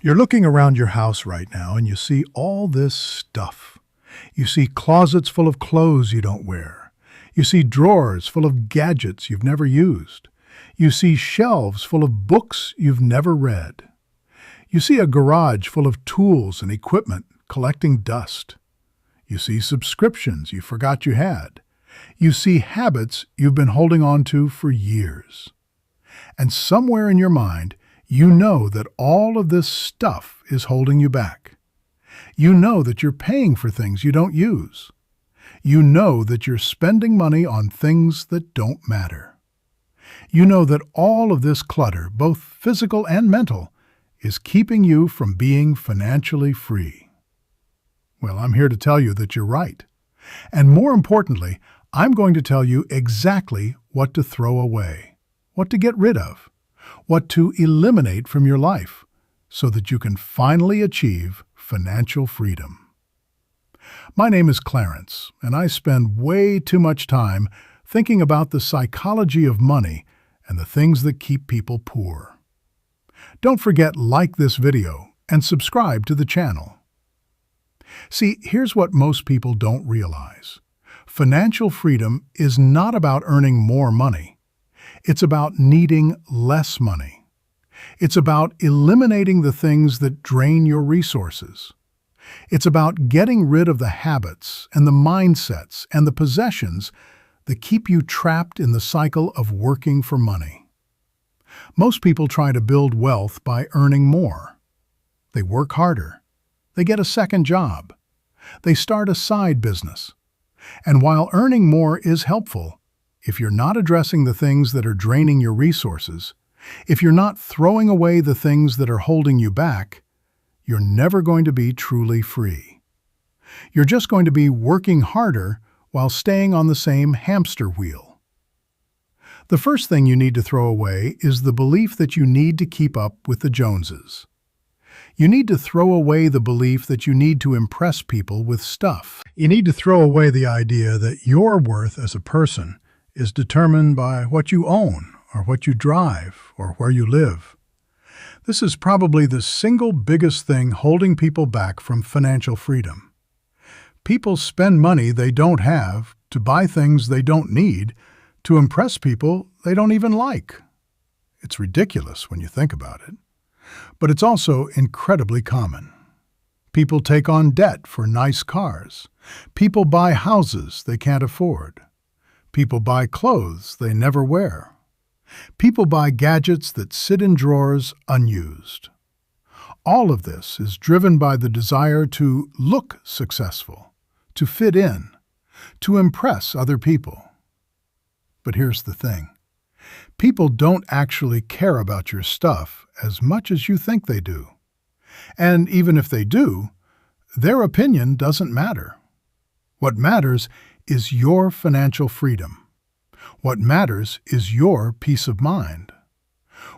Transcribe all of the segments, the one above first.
You're looking around your house right now and you see all this stuff. You see closets full of clothes you don't wear. You see drawers full of gadgets you've never used. You see shelves full of books you've never read. You see a garage full of tools and equipment collecting dust. You see subscriptions you forgot you had. You see habits you've been holding on to for years. And somewhere in your mind, you know that all of this stuff is holding you back. You know that you're paying for things you don't use. You know that you're spending money on things that don't matter. You know that all of this clutter, both physical and mental, is keeping you from being financially free. Well, I'm here to tell you that you're right. And more importantly, I'm going to tell you exactly what to throw away, what to get rid of, what to eliminate from your life so that you can finally achieve financial freedom. My name is Clarence, and I spend way too much time thinking about the psychology of money and the things that keep people poor. Don't forget, like this video and subscribe to the channel. See, here's what most people don't realize. Financial freedom is not about earning more money. It's about needing less money. It's about eliminating the things that drain your resources. It's about getting rid of the habits and the mindsets and the possessions that keep you trapped in the cycle of working for money. Most people try to build wealth by earning more. They work harder. They get a second job. They start a side business. And while earning more is helpful, if you're not addressing the things that are draining your resources, if you're not throwing away the things that are holding you back, you're never going to be truly free. You're just going to be working harder while staying on the same hamster wheel. The first thing you need to throw away is the belief that you need to keep up with the Joneses. You need to throw away the belief that you need to impress people with stuff. You need to throw away the idea that your worth as a person is determined by what you own, or what you drive, or where you live. This is probably the single biggest thing holding people back from financial freedom. People spend money they don't have to buy things they don't need to impress people they don't even like. It's ridiculous when you think about it. But it's also incredibly common. People take on debt for nice cars. People buy houses they can't afford. People buy clothes they never wear. People buy gadgets that sit in drawers unused. All of this is driven by the desire to look successful, to fit in, to impress other people. But here's the thing. People don't actually care about your stuff as much as you think they do. And even if they do, their opinion doesn't matter. What matters is your financial freedom. What matters is your peace of mind.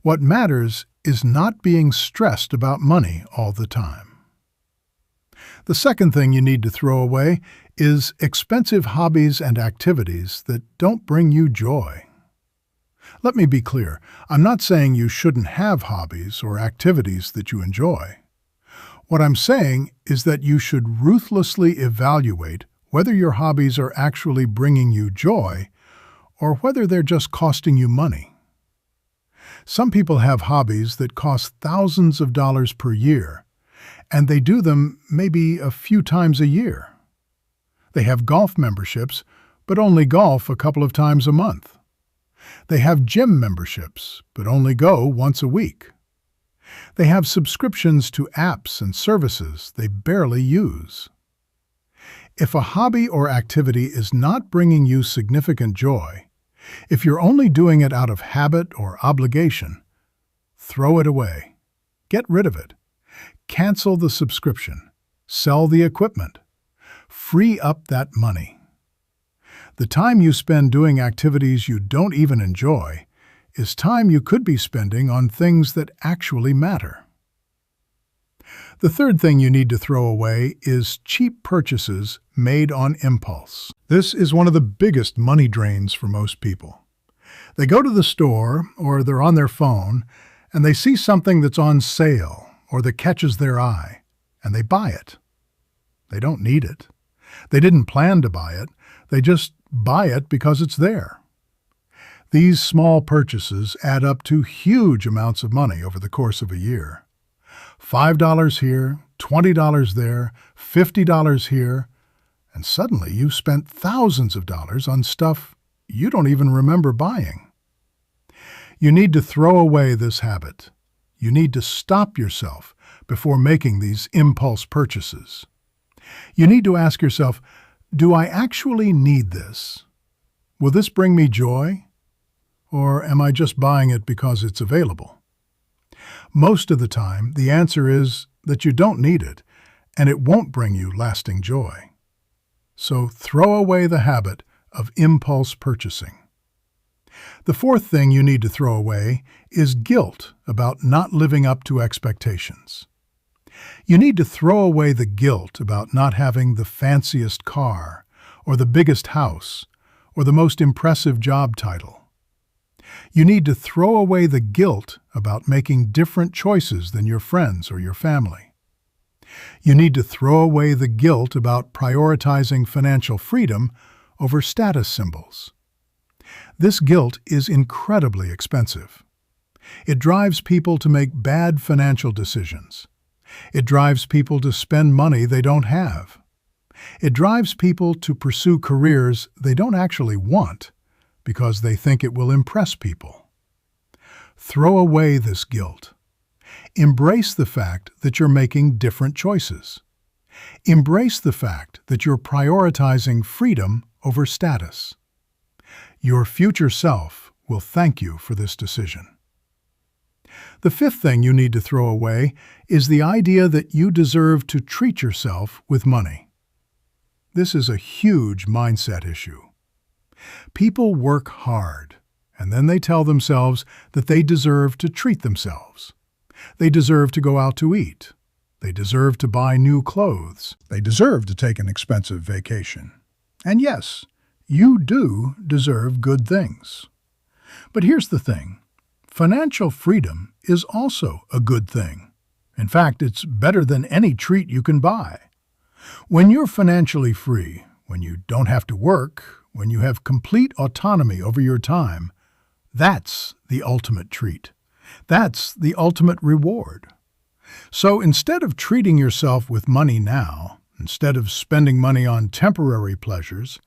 What matters is not being stressed about money all the time. The second thing you need to throw away is expensive hobbies and activities that don't bring you joy. Let me be clear, I'm not saying you shouldn't have hobbies or activities that you enjoy. What I'm saying is that you should ruthlessly evaluate whether your hobbies are actually bringing you joy or whether they're just costing you money. Some people have hobbies that cost thousands of dollars per year, and they do them maybe a few times a year. They have golf memberships, but only golf a couple of times a month. They have gym memberships, but only go once a week. They have subscriptions to apps and services they barely use. If a hobby or activity is not bringing you significant joy, if you're only doing it out of habit or obligation, throw it away. Get rid of it. Cancel the subscription. Sell the equipment. Free up that money. The time you spend doing activities you don't even enjoy is time you could be spending on things that actually matter. The third thing you need to throw away is cheap purchases made on impulse. This is one of the biggest money drains for most people. They go to the store or they're on their phone and they see something that's on sale or that catches their eye, and they buy it. They don't need it. They didn't plan to buy it. They just buy it because it's there. These small purchases add up to huge amounts of money over the course of a year. $5 here, $20 there, $50 here, and suddenly you've spent thousands of dollars on stuff you don't even remember buying. You need to throw away this habit. You need to stop yourself before making these impulse purchases. You need to ask yourself, do I actually need this? Will this bring me joy? Or am I just buying it because it's available? Most of the time, the answer is that you don't need it, and it won't bring you lasting joy. So throw away the habit of impulse purchasing. The fourth thing you need to throw away is guilt about not living up to expectations. You need to throw away the guilt about not having the fanciest car, or the biggest house, or the most impressive job title. You need to throw away the guilt about making different choices than your friends or your family. You need to throw away the guilt about prioritizing financial freedom over status symbols. This guilt is incredibly expensive. It drives people to make bad financial decisions. It drives people to spend money they don't have. It drives people to pursue careers they don't actually want because they think it will impress people. Throw away this guilt. Embrace the fact that you're making different choices. Embrace the fact that you're prioritizing freedom over status. Your future self will thank you for this decision. The fifth thing you need to throw away is the idea that you deserve to treat yourself with money. This is a huge mindset issue. People work hard, and then they tell themselves that they deserve to treat themselves. They deserve to go out to eat. They deserve to buy new clothes. They deserve to take an expensive vacation. And yes, you do deserve good things. But here's the thing. Financial freedom is also a good thing. In fact, it's better than any treat you can buy. When you're financially free, when you don't have to work, when you have complete autonomy over your time, that's the ultimate treat. That's the ultimate reward. So instead of treating yourself with money now, instead of spending money on temporary pleasures,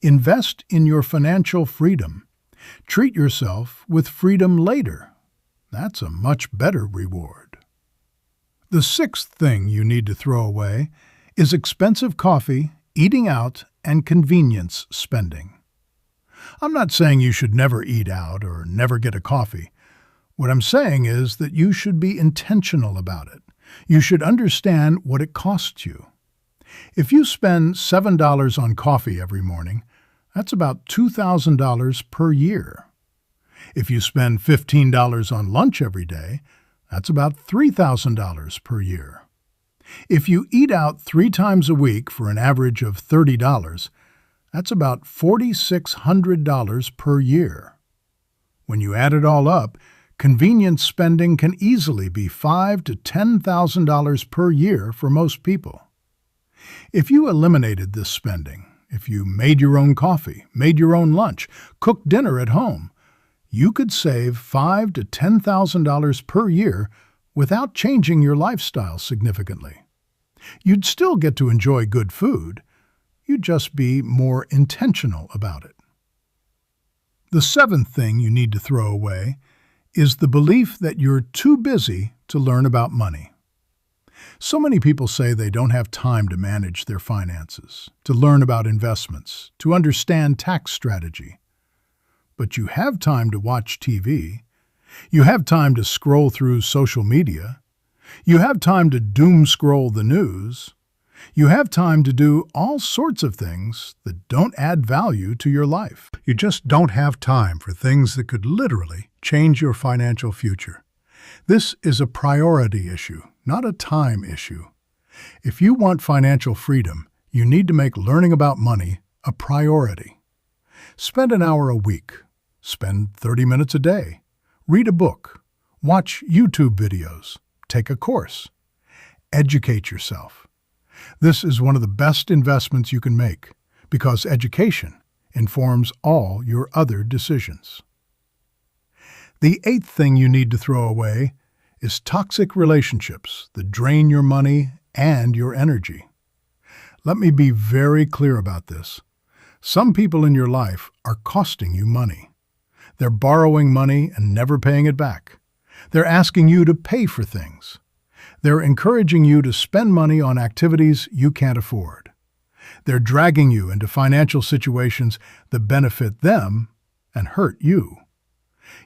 invest in your financial freedom. Treat yourself with freedom later. That's a much better reward. The sixth thing you need to throw away is expensive coffee, eating out, and convenience spending. I'm not saying you should never eat out or never get a coffee. What I'm saying is that you should be intentional about it. You should understand what it costs you. If you spend $7 on coffee every morning, that's about $2,000 per year. If you spend $15 on lunch every day, that's about $3,000 per year. If you eat out 3 times a week for an average of $30, that's about $4,600 per year. When you add it all up, convenience spending can easily be $5,000 to $10,000 per year for most people. If you eliminated this spending, if you made your own coffee, made your own lunch, cooked dinner at home, you could save $5,000 to $10,000 per year without changing your lifestyle significantly. You'd still get to enjoy good food. You'd just be more intentional about it. The seventh thing you need to throw away is the belief that you're too busy to learn about money. So many people say they don't have time to manage their finances, to learn about investments, to understand tax strategy. But you have time to watch TV. You have time to scroll through social media. You have time to doom scroll the news. You have time to do all sorts of things that don't add value to your life. You just don't have time for things that could literally change your financial future. This is a priority issue, not a time issue. If you want financial freedom, you need to make learning about money a priority. Spend an hour a week. Spend 30 minutes a day. Read a book. Watch YouTube videos. take a course. Educate yourself. This is one of the best investments you can make because education informs all your other decisions. The 8th thing you need to throw away is toxic relationships that drain your money and your energy. Let me be very clear about this. Some people in your life are costing you money. They're borrowing money and never paying it back. They're asking you to pay for things. They're encouraging you to spend money on activities you can't afford. They're dragging you into financial situations that benefit them and hurt you.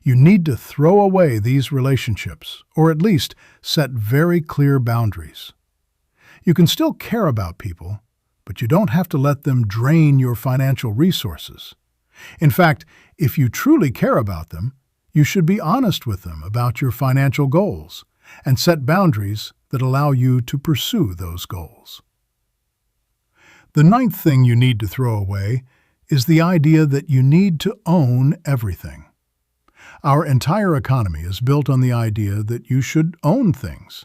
You need to throw away these relationships, or at least set very clear boundaries. You can still care about people, but you don't have to let them drain your financial resources. In fact, if you truly care about them, you should be honest with them about your financial goals and set boundaries that allow you to pursue those goals. The 9th thing you need to throw away is the idea that you need to own everything. Our entire economy is built on the idea that you should own things.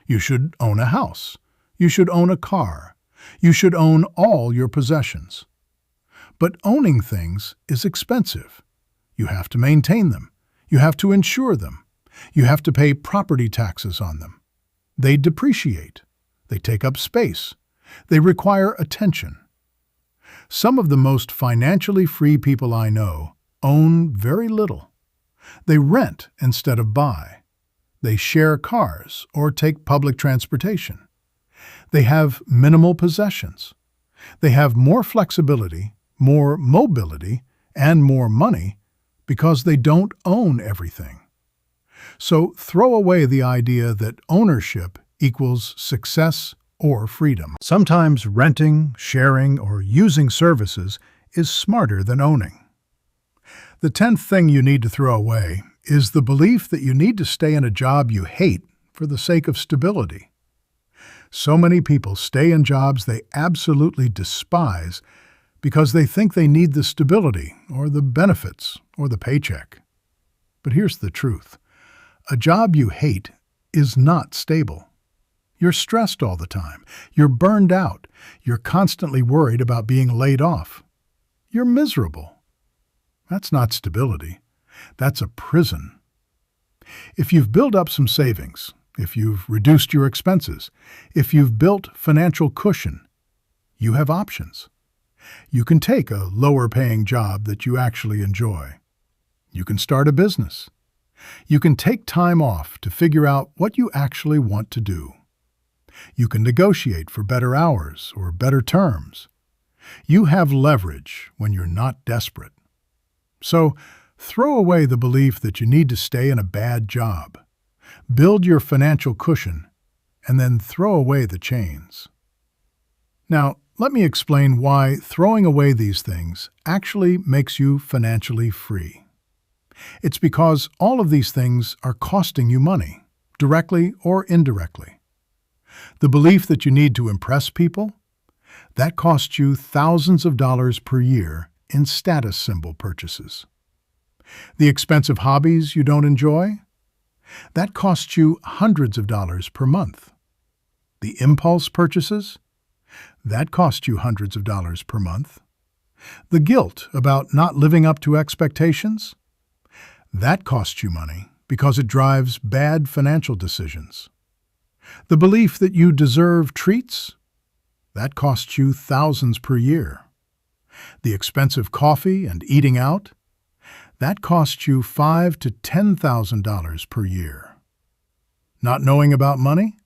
You should own a house. You should own a car. You should own all your possessions. But owning things is expensive. You have to maintain them. You have to insure them. You have to pay property taxes on them. They depreciate. They take up space. They require attention. Some of the most financially free people I know own very little. They rent instead of buy. They share cars or take public transportation. They have minimal possessions. They have more flexibility, more mobility, and more money because they don't own everything. So throw away the idea that ownership equals success or freedom. Sometimes renting, sharing, or using services is smarter than owning. The 10th thing you need to throw away is the belief that you need to stay in a job you hate for the sake of stability. So many people stay in jobs they absolutely despise because they think they need the stability or the benefits or the paycheck. But here's the truth. A job you hate is not stable. You're stressed all the time. You're burned out. You're constantly worried about being laid off. You're miserable. That's not stability. That's a prison. If you've built up some savings, if you've reduced your expenses, if you've built financial cushion, you have options. You can take a lower-paying job that you actually enjoy. You can start a business. You can take time off to figure out what you actually want to do. You can negotiate for better hours or better terms. You have leverage when you're not desperate. So, throw away the belief that you need to stay in a bad job. Build your financial cushion, and then throw away the chains. Now, let me explain why throwing away these things actually makes you financially free. It's because all of these things are costing you money, directly or indirectly. The belief that you need to impress people, that costs you thousands of dollars per year in status symbol purchases. The expensive hobbies you don't enjoy, that costs you hundreds of dollars per month. The impulse purchases, that costs you hundreds of dollars per month. The guilt about not living up to expectations, that costs you money because it drives bad financial decisions. The belief that you deserve treats, that costs you thousands per year. The expensive coffee and eating out, that costs you $5,000 to $10,000 per year. Not knowing about money?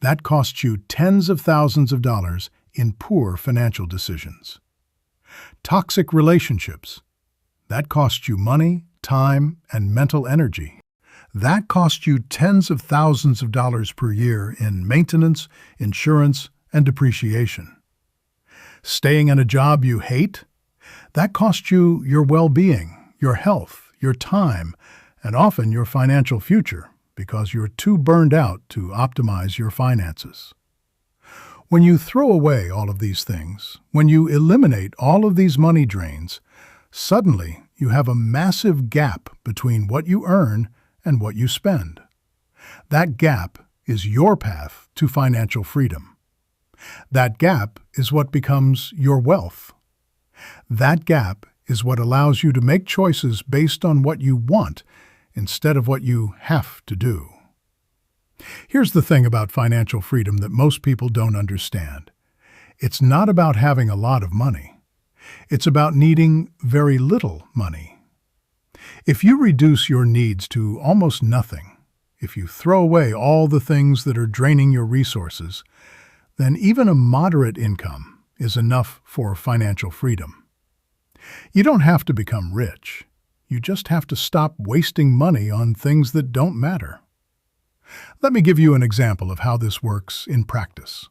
That costs you tens of thousands of dollars in poor financial decisions. Toxic relationships, that costs you money, time, and mental energy. That costs you tens of thousands of dollars per year in maintenance, insurance, and depreciation. Staying in a job you hate? That costs you your well-being, your health, your time, and often your financial future because you're too burned out to optimize your finances. When you throw away all of these things, when you eliminate all of these money drains, suddenly you have a massive gap between what you earn and what you spend. That gap is your path to financial freedom. That gap is what becomes your wealth. That gap is what allows you to make choices based on what you want instead of what you have to do. Here's the thing about financial freedom that most people don't understand. It's not about having a lot of money. It's about needing very little money. If you reduce your needs to almost nothing, if you throw away all the things that are draining your resources, then even a moderate income is enough for financial freedom. You don't have to become rich. You just have to stop wasting money on things that don't matter. Let me give you an example of how this works in practice.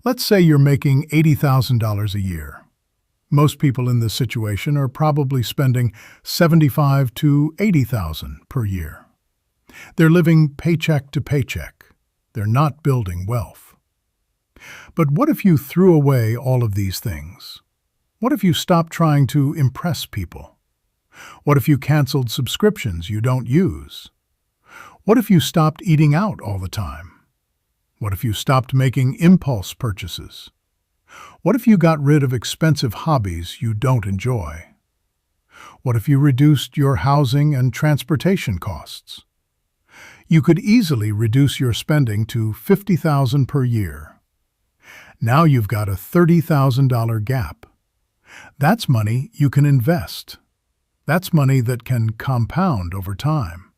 Let's say you're making $80,000 a year. Most people in this situation are probably spending $75,000 to $80,000 per year. They're living paycheck to paycheck. They're not building wealth. But what if you threw away all of these things? What if you stopped trying to impress people? What if you canceled subscriptions you don't use? What if you stopped eating out all the time? What if you stopped making impulse purchases? What if you got rid of expensive hobbies you don't enjoy? What if you reduced your housing and transportation costs? You could easily reduce your spending to $50,000 per year. Now you've got a $30,000 gap. That's money you can invest. That's money that can compound over time.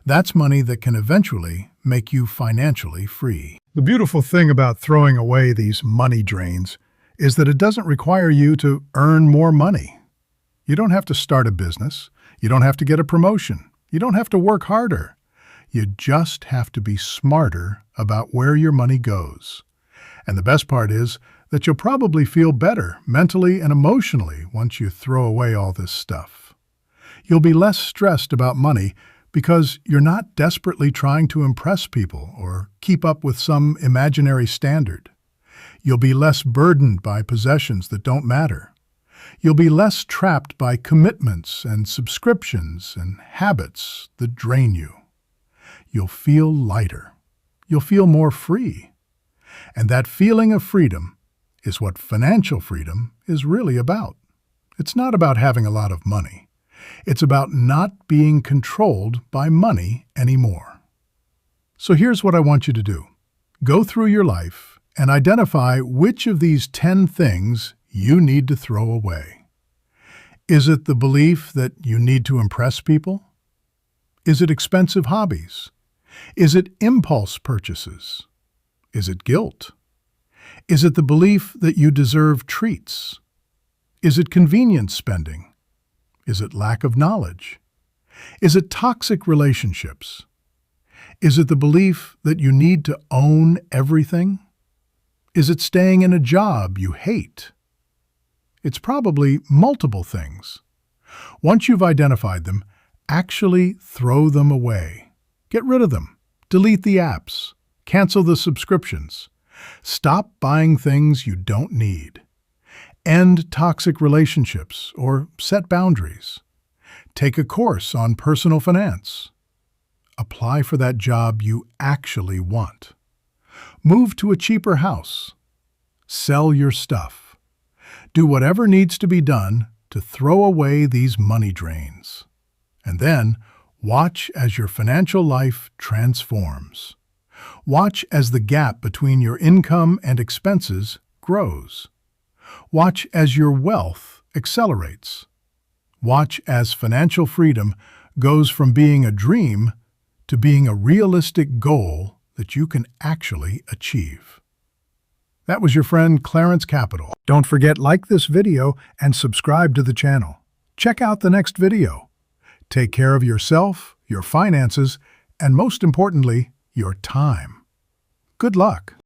That's money that can eventually make you financially free. The beautiful thing about throwing away these money drains is that it doesn't require you to earn more money. You don't have to start a business. You don't have to get a promotion. You don't have to work harder. You just have to be smarter about where your money goes. And the best part is that you'll probably feel better mentally and emotionally once you throw away all this stuff. You'll be less stressed about money because you're not desperately trying to impress people or keep up with some imaginary standard. You'll be less burdened by possessions that don't matter. You'll be less trapped by commitments and subscriptions and habits that drain you. You'll feel lighter. You'll feel more free. And that feeling of freedom is what financial freedom is really about. It's not about having a lot of money. It's about not being controlled by money anymore. So here's what I want you to do. Go through your life and identify which of these 10 things you need to throw away. Is it the belief that you need to impress people? Is it expensive hobbies? Is it impulse purchases? Is it guilt? Is it the belief that you deserve treats? Is it convenience spending? Is it lack of knowledge? Is it toxic relationships? Is it the belief that you need to own everything? Is it staying in a job you hate? It's probably multiple things. Once you've identified them, actually throw them away. Get rid of them. Delete the apps. Cancel the subscriptions. Stop buying things you don't need. End toxic relationships or set boundaries. Take a course on personal finance. Apply for that job you actually want. Move to a cheaper house. Sell your stuff. Do whatever needs to be done to throw away these money drains. And then watch as your financial life transforms. Watch as the gap between your income and expenses grows. Watch as your wealth accelerates. Watch as financial freedom goes from being a dream to being a realistic goal that you can actually achieve. That was your friend Clarence Capital. Don't forget, like this video and subscribe to the channel. Check out the next video. Take care of yourself, your finances, and most importantly, your time. Good luck.